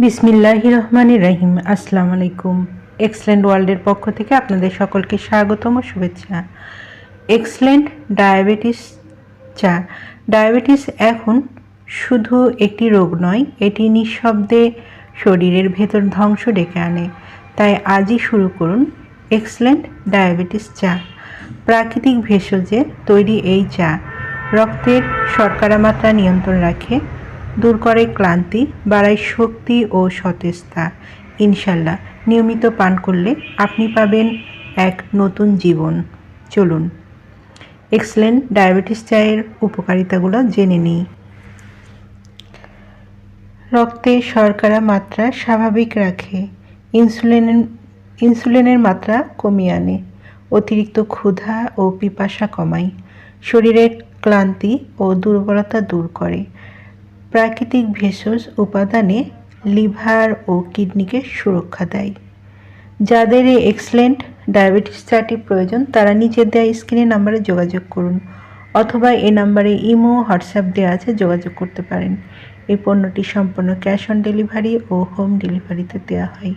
বিসমিল্লাহির রহমানির রহিম। আসসালামু আলাইকুম। এক্সেলেন্ট ওয়ার্ল্ডের পক্ষ থেকে আপনাদের সকলকে স্বাগতম ও শুভেচ্ছা। এক্সেলেন্ট ডায়াবেটিস চা। ডায়াবেটিস এখন শুধু একটি রোগ নয়, এটি নিঃশব্দে শরীরের ভেতর ধ্বংস ডেকে আনে। তাই আজই শুরু করুন এক্সেলেন্ট ডায়াবেটিস চা। প্রাকৃতিক ভেষজে তৈরি এই চা রক্তের শর্করা মাত্রা নিয়ন্ত্রণ রাখে, দূর করে ক্লান্তি, বাড়ায় শক্তি ও সতেজতা। ইনশাল্লাহ নিয়মিত পান করলে আপনি পাবেন এক নতুন জীবন। চলুন এক্সেলেন্ট ডায়াবেটিস চায়ের উপকারিতাগুলো জেনে নিই। রক্তে শর্করা মাত্রা স্বাভাবিক রাখে, ইনসুলিনের মাত্রা কমিয়ে আনে, অতিরিক্ত ক্ষুধা ও পিপাসা কমায়, শরীরের ক্লান্তি ও দুর্বলতা দূর করে, প্রাকৃতিক ভেষজ উপাদানে লিভার ও কিডনিকে সুরক্ষা দেয়। যাদের এই এক্সেলেন্ট ডায়াবেটিস চাটি প্রয়োজন তারা নিচে দেওয়া স্ক্রিনে নাম্বারে যোগাযোগ করুন, অথবা এই নাম্বারে ইমো হোয়াটসঅ্যাপ দেওয়া আছে, যোগাযোগ করতে পারেন। এই পণ্যটি সম্পূর্ণ ক্যাশ অন ডেলিভারি ও হোম ডেলিভারিতে দেওয়া হয়।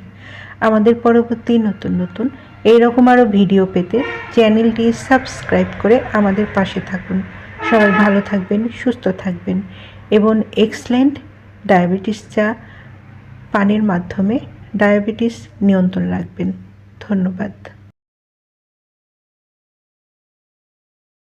আমাদের পরবর্তী নতুন এইরকম আরও ভিডিও পেতে চ্যানেলটি সাবস্ক্রাইব করে আমাদের পাশে থাকুন। সবাই ভালো থাকবেন, সুস্থ থাকবেন এবং এক্সেলেন্ট ডায়াবেটিস চা পানের মাধ্যমে ডায়াবেটিস নিয়ন্ত্রণ রাখবেন। ধন্যবাদ।